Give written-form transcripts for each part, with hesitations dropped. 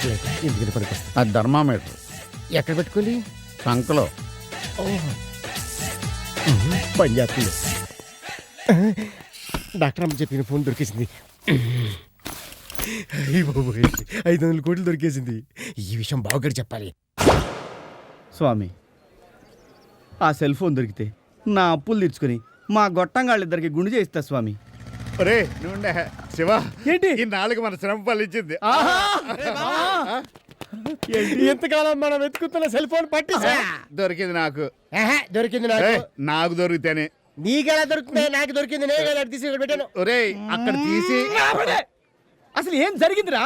Chocolate ఎందుకని పనికొస్తుంది? ఆ థర్మామీటర్ ఎక్కడ పెట్టుకోవాలి? సంకలో. పని చేస్తుంది. డాక్టర్ అమ్మ చెప్పిన ఫోన్ దొరికేసింది. 500 కోట్లు దొరికేసింది. ఈ విషయం బావగారు చెప్పాలి. స్వామి, ఆ సెల్ ఫోన్ దొరికితే నా అప్పులు తీర్చుకుని మా గొట్టంగాళ్ళిద్దరికి గుండు చేయిస్తా స్వామి. ఒరే నువ్వుండే శివ, ఏంటి ఈ నాలుగు మన శ్రమ ఫలించింది. ఎంతకాలం మనం వెతుకుతున్న సెల్ ఫోన్ పట్టేసా. దొరికింది నాకు. దొరికింది నాకు. నాకు దొరికితేనే. నీకెలా దొరుకుతుంది? నాకు దొరికింది. నేను తీసి ఇక్కడ పెట్టాను. ఒరే అక్కడ తీసి. అసలు ఏం జరిగిందిరా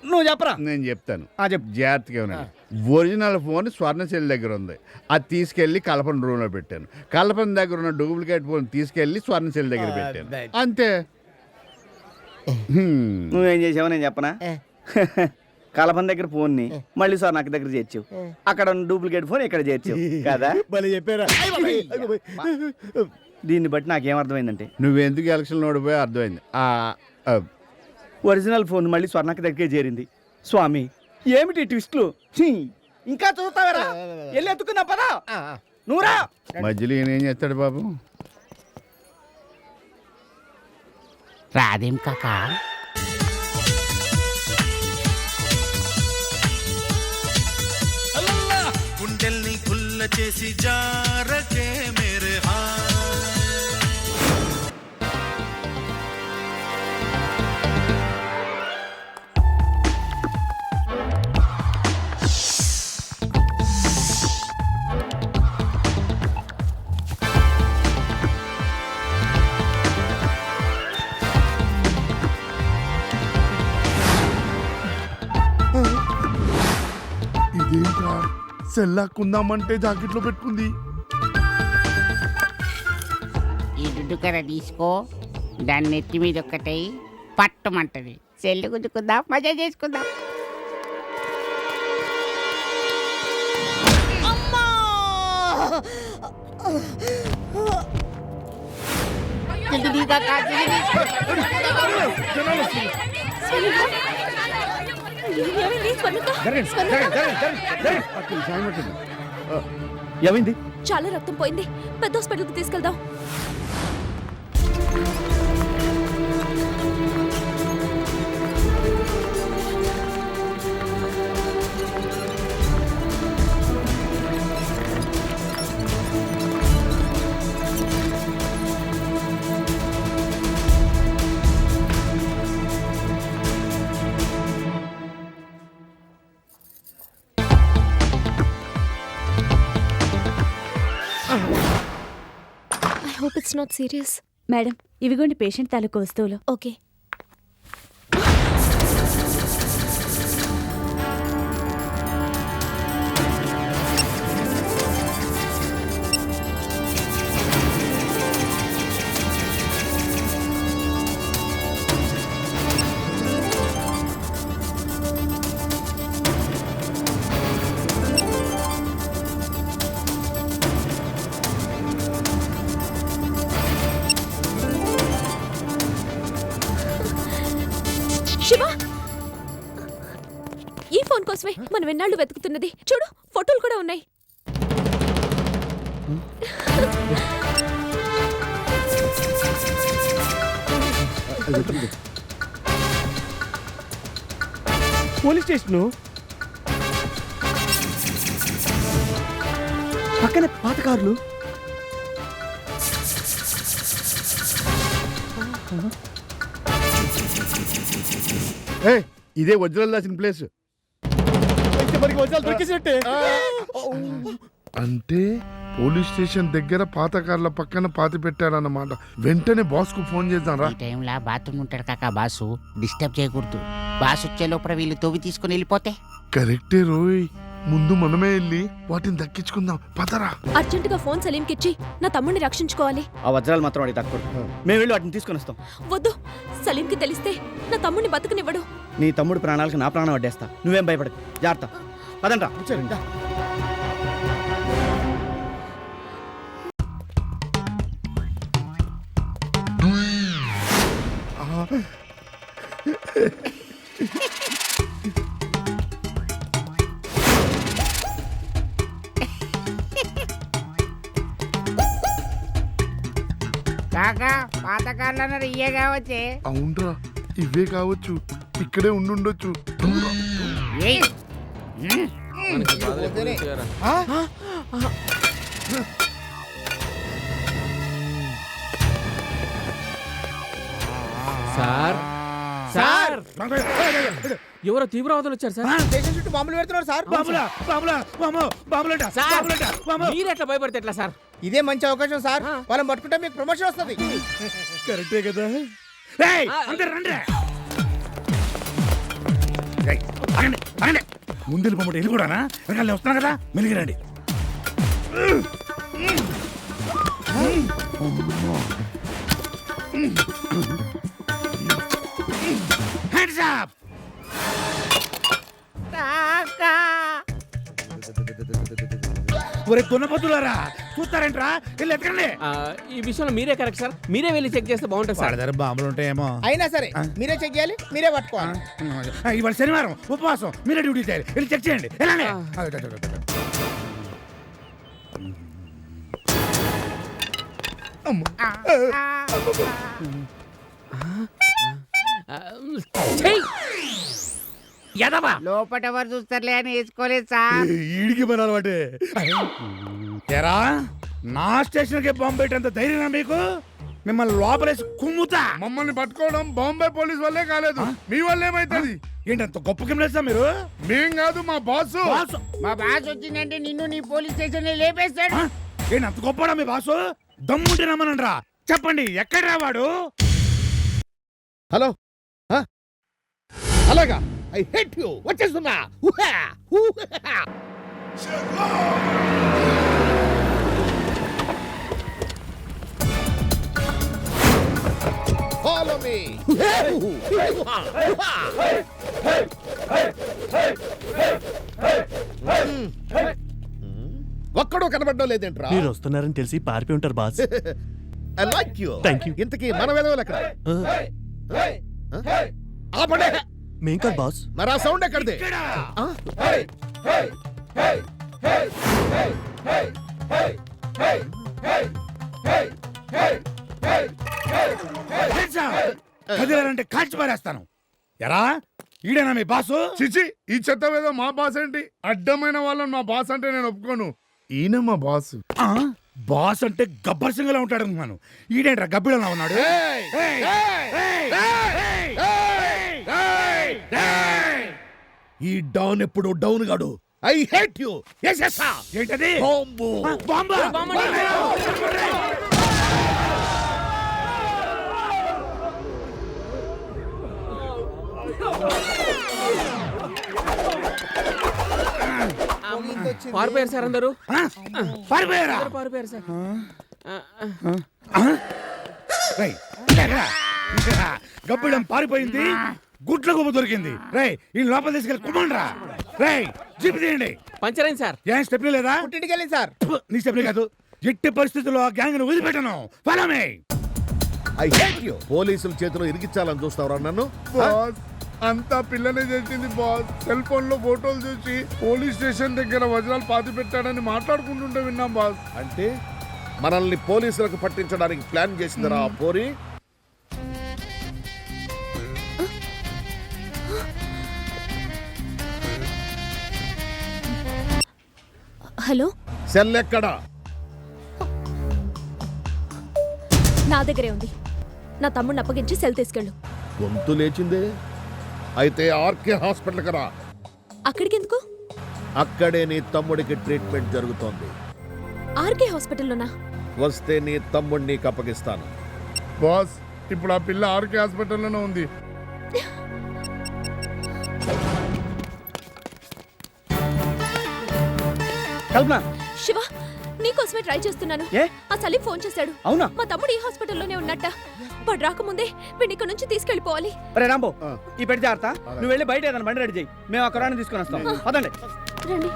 నువ్వు చెప్పరా. నేను చెప్తాను. చెప్పు. జాగ్రత్తగా ఉన్నాను. ఒరిజినల్ ఫోన్ స్వర్ణశైలి దగ్గర ఉంది. అది తీసుకెళ్లి కల్పన రూమ్ లో పెట్టాను. కల్పన దగ్గర ఉన్న డూప్లికేట్ ఫోన్ తీసుకెళ్లి స్వర్ణశైలి దగ్గర పెట్టాను. అంతే. నువ్వేం చేసావు నేను చెప్పనా? కలపన దగ్గర ఫోన్ ని మళ్ళీ సార్ నాకు దగ్గర చేర్చావు. అక్కడ ఉన్న డూప్లికేట్ ఫోన్ ఇక్కడ చేర్చావు కదా. చెప్పారా? దీన్ని బట్టి నాకేమర్థమైందంటే నువ్వెందుకు ఎలక్షన్ ఓడిపోయి అర్థమైంది. ఒరిజినల్ ఫోన్ మళ్ళీ స్వర్ణకి దగ్గరే చేరింది. స్వామి ఏమిటి ట్విస్ట్లు? ఇంకా చూస్తావరా? వెళ్ళి ఎత్తుకున్నా పదా నువ్వురా. మధ్యలో ఈయన ఏం చేస్తాడు బాబు? రాదేం కాకా. గుండెల్ని పుల్ల చేసి జారకే మేరే ఇదేంట్రా, సెల్లాకుందామంటే జాకెట్లో పెట్టుకుంది. ఈ దుడ్డు కర్ర తీసుకో, దాన్ని నెత్తి మీద ఒక్కటై పట్టమంటది. సెల్లు గుద్దుకుందాం, మజా చేసుకుందాం. ఏమైంది? చాలా రక్తం పోయింది. పెద్ద హాస్పిటల్కి తీసుకెళ్దాం. I hope it's not serious. Madam, ఇవిగోండి పేషెంట్ తాలూకు వస్తువులు. ఓకే. శివ, ఈ ఫోన్ కోసమే మనం ఎన్నాళ్ళు వెతుకుతున్నది. చూడు, ఫోటోలు కూడా ఉన్నాయి. పోలీస్ స్టేషన్ పక్కనే పాత కార్లు. ఇదే వజ్రాలు దాచిన ప్లేస్. అంటే పోలీస్ స్టేషన్ దగ్గర పాత కార్ల పక్కన పాతి పెట్టారన్నమాట. వెంటనే బాస్ కు ఫోన్ చేద్దాం రా. ఈ టైంలో బాత్రూమ్ ఉంటాడు కాకా. బాసు డిస్టర్బ్ చేయకూడదు. బాసు వచ్చే లోపల వీళ్ళు తవ్వి తీసుకుని వెళ్ళిపోతే. కరెక్టే రోయ్, ముందు మనమే వెళ్ళి వాటిని దక్కించుకుందాం. పదరా. అర్జెంట్ గా ఫోన్ సలీంకి ఇచ్చి నా తమ్ముడిని రక్షించుకోవాలి. ఆ వజ్రాలు మాత్రం వాడికి తక్కువ. మేము వెళ్ళి వాటిని తీసుకొని వస్తాం. వద్దు, సలీంకి తెలిస్తే నా తమ్ముడిని బతకనివ్వడు. నీ తమ్ముడు ప్రాణాలకు నా ప్రాణం అడ్డేస్తా. నువ్వేం భయపడకు. జాగ్రత్త. పదండ్రా. కాకా పాతకాలంలో ఇయ్యే కావచ్చే. అవునరా, ఇవే కావచ్చు. ఇక్కడే ఉండుండొచ్చు. ఏయ్. సార్ సార్ ఎవరో తీవ్రవాదులు వచ్చారు సార్. స్టేషన్ చుట్టూ బాంబులు పెడుతున్నారు సార్. సార్ మీరు ఎట్లా భయపడితే ఎట్లా సార్? ఇదే మంచి అవకాశం సార్. వాళ్ళని పట్టుకుంటే మీకు ప్రమోషన్ వస్తుంది. కరెక్టే కదా. ముందు వెళ్ళిపోమంటే వెళ్ళి కూడానా వెనకాల వస్తున్నా కదా మెలిగిరండి. Hands up. కాకా ఒరే తున్నపతులారా చూస్తారేంట్రా వెళ్ళి ఎత్తకండి. ఈ విషయంలో మీరే కరెక్ట్ సార్. మీరే వెళ్ళి చెక్ చేస్తే బాగుంటుంది సార్. వాళ్ళ దగ్గర బాంబులు ఉంటాయేమో. అయినా సరే మీరే చెక్ చేయాలి, మీరే పట్టుకోవాలి. ఇవాళ శనివారం ఉపవాసం, మీరే డ్యూటీ చేయాలి. వెళ్ళి చెక్ చేయండి. వెళ్ళండి. ఎదవా లోపట ఎవరు చూస్తారులే అని వేసుకోలేదు సార్. ఈడికి పని అలవాటే. ఎరా నా స్టేషన్కి బాంబు పెట్టేంత ధైర్యం మీకు? మిమ్మల్ని లోపలేసి కుమ్ముతా. మమ్మల్ని పట్టుకోవడం బాంబే పోలీస్ వల్లే కాలేదు, మీ వల్ల ఏమైతుంది? ఏంటంత గొప్ప కిమ్లేస్తా మీరు? మేం కాదు, మా బాసు. మా బాస్ వచ్చిందంటే నిన్ను నీ పోలీస్ స్టేషన్ లేపేస్తాడు. ఏంటి అంత గొప్పడా మీ బాసు? దమ్ముంటే రమ్మనండ్రా. చెప్పండి ఎక్కడ వాడు? హలో, అలాగా. I hate you. వచ్చేస్తున్నా. Follow me. ఒక్కడో కనబడడం లేదేంట్రా? మీరు వస్తున్నారని తెలిసి పారిపోయి ఉంటారు boss. I like you. Thank you. ఇంతకీ మన వెదవులు ఎక్కడ? ఆపండి. మేం కాదు బాస్. మరి ఆ సౌండ్ ఎక్కడిది? కదిలారంటే కాల్చి పారేస్తాను. ఎరా ఈడేనా మీ బాసు? చిచి, ఈ చెత్త మీద మా బాస్ ఏంటి? అడ్డమైన వాళ్ళని మా బాస్ అంటే నేను ఒప్పుకోను. ఈయన మా బాస్. బాస్ అంటే గబ్బర్ సింగ్ లా ఉంటాడు అనుకున్నాను. ఈడేంట్రా గబ్బిడలా ఉన్నాడు? ఈ డౌన్ ఎప్పుడు డౌన్ గాడు. I hate you. ఏంటది? బాంబు. బాంబు. పారిపోయారు సార్ అందరూ. పారిపోయారా? పారిపోయారు సార్. గబ్బిడం పారిపోయింది. గుట్ల గుమ్మ దొరికింది. రై ఈ లోపల తీసుకెళ్ళి కుమ్మండ్రా. రై జీప్ తీయండి. పంచర్ అయింది సార్. ఏం స్టెప్ లేదా? పుట్టింటికి వెళ్ళి సార్. నీ స్టెప్ కాదు. ఎట్టి పరిస్థితుల్లో ఆ గ్యాంగ్ ను వదిలిపెట్టను. Follow me. I hate you. పోలీసుల చేతిలో ఇరికించాలని చూస్తావరా నన్ను? బాస్ అంతా పిల్లనే చేసింది బాస్. సెల్ ఫోన్ లో ఫోటోలు చూసి పోలీస్ స్టేషన్ దగ్గర వజ్రాలు పాతి పెట్టాడని మాట్లాడుకుంటుంటే విన్నాం బాస్. అంటే మనల్ని పోలీసులకు పట్టించడానికి ప్లాన్ చేసిందిరా ఆ పోరి. హలో, సెల్ ఎక్కడా? నా దగ్గరే ఉంది. నా తమ్ముడిని అప్పగించి సెల్ తీసుకెళ్ళు. గొంతు లేచిందే. అయితే ఆర్కే హాస్పిటల్కి రా. అక్కడికి ఎందుకు? అక్కడే నీ తమ్ముడికి ట్రీట్మెంట్ జరుగుతోంది. ఆర్కే హాస్పిటల్లోనా? వస్తే నీ తమ్ముడిని నీకు అప్పగిస్తాను. బాస్ ఇప్పుడు ఆ పిల్ల ఆర్కే హాస్పిటల్లోనే ఉంది. కల్పన. శివ, నీకోసమే ట్రై చేస్తున్నాను. ఏ? ఆ సలీం ఫోన్ చేశాడు. అవునా? మా తమ్ముడు ఈ హాస్పిటల్లోనే ఉన్నట్ట. వాడు రాకముందే వీడిని ఇక్కడ నుంచి తీసుకెళ్లిపోవాలి. రే రాంబో, ఈ పెట్టి జాగ్రత్త. నువ్వు వెళ్ళి బయట ఏదైనా బండి రెడీ చేయి. మేము ఆ కురాన్ని తీసుకొని వస్తాం. పదండి. రండి.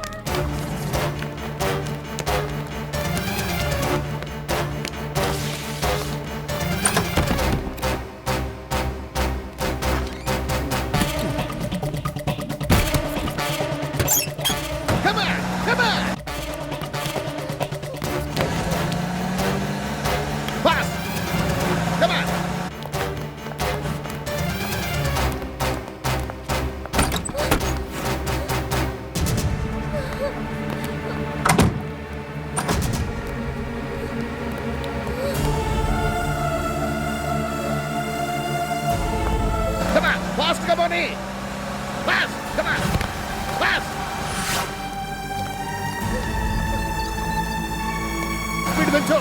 కూర్చో.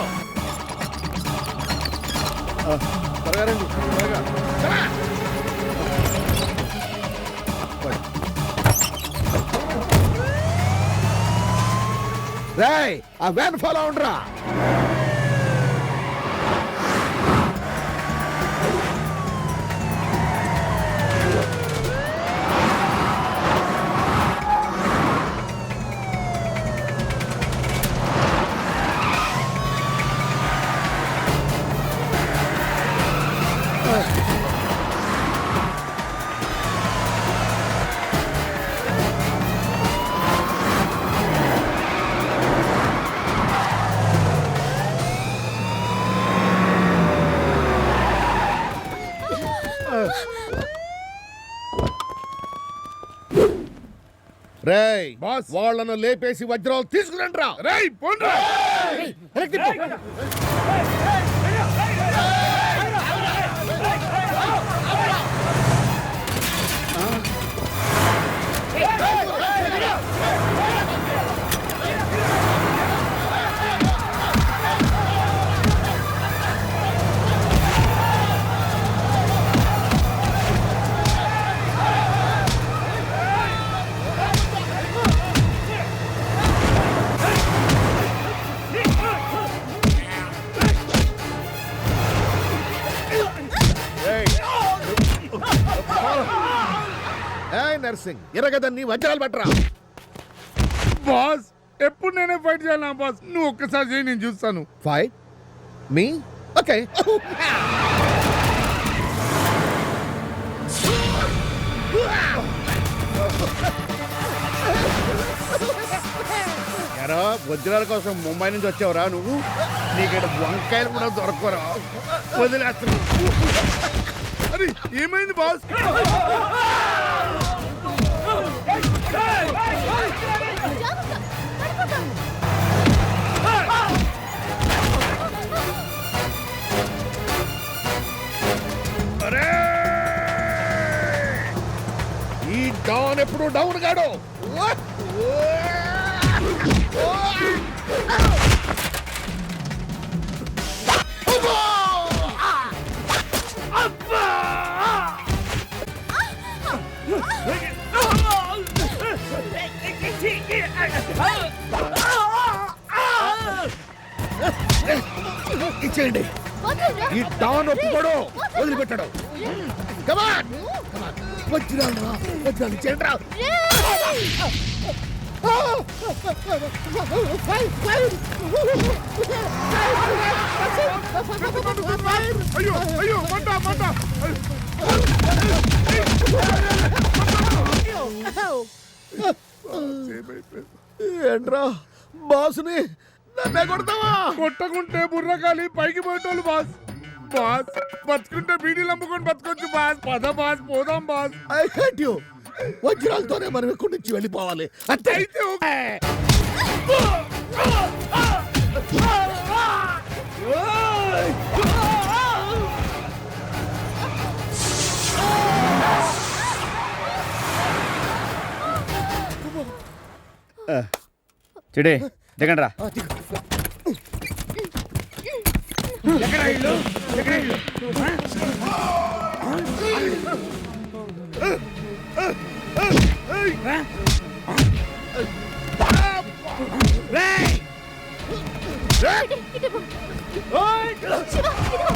త్వరగా రండి, త్వరగా. రేయ్, ఆ వ్యాన్ ఫాలో ఉండరా. రేయ్ బాస్. వాళ్ళను లేపేసి వజ్రాలు తీసుకురండి రా. రేయ్ పోండ్రా. ఏయ్ నర్సింగ్, ఎరగదన్ని వజ్రాలు పట్టరా. బాస్ ఎప్పుడు నేనే ఫైట్ చేయాలా బాస్? నువ్వు ఒక్కసారి చేయి, నేను చూస్తాను. ఫైట్ మీ ఓకే. ఎరా వజ్రాల కోసం ముంబై నుంచి వచ్చావురా నువ్వు? నీకు వంకాయలు కూడా దొరకరా, వదిలేస్తున్నా. అరే ఏమైంది బాస్? అరే, ఈ డాన్ ఎప్పుడు డౌన్ గాడు. ఇచ్చేయండి. ఈ డాన్ ఒప్పుకోడు, వదిలిపెట్టాడు. కమాన్ వజ్రాలు రా, వజ్రాలు ఇచ్చేయండి రా. అయ్యో అయ్యో మంట మంట. ఏంట్రా బాసుని నన్నే కొడతావా? కొట్టకుంటే బుర్రకాలి పైకి పోయేటోళ్ళు బాస్. బాస్ బతుకుంటే బీడీలు అమ్ముకొని బతకొచ్చు బాస్. పద బాస్, పోదాం బాస్. I hate you. వజ్రాలతోనే మనం ఇక్కడి నుంచి వెళ్ళిపోవాలి. అంతే. అయితే ఓకే. చెడే దిగండి రా. శివ, ఇదిగో.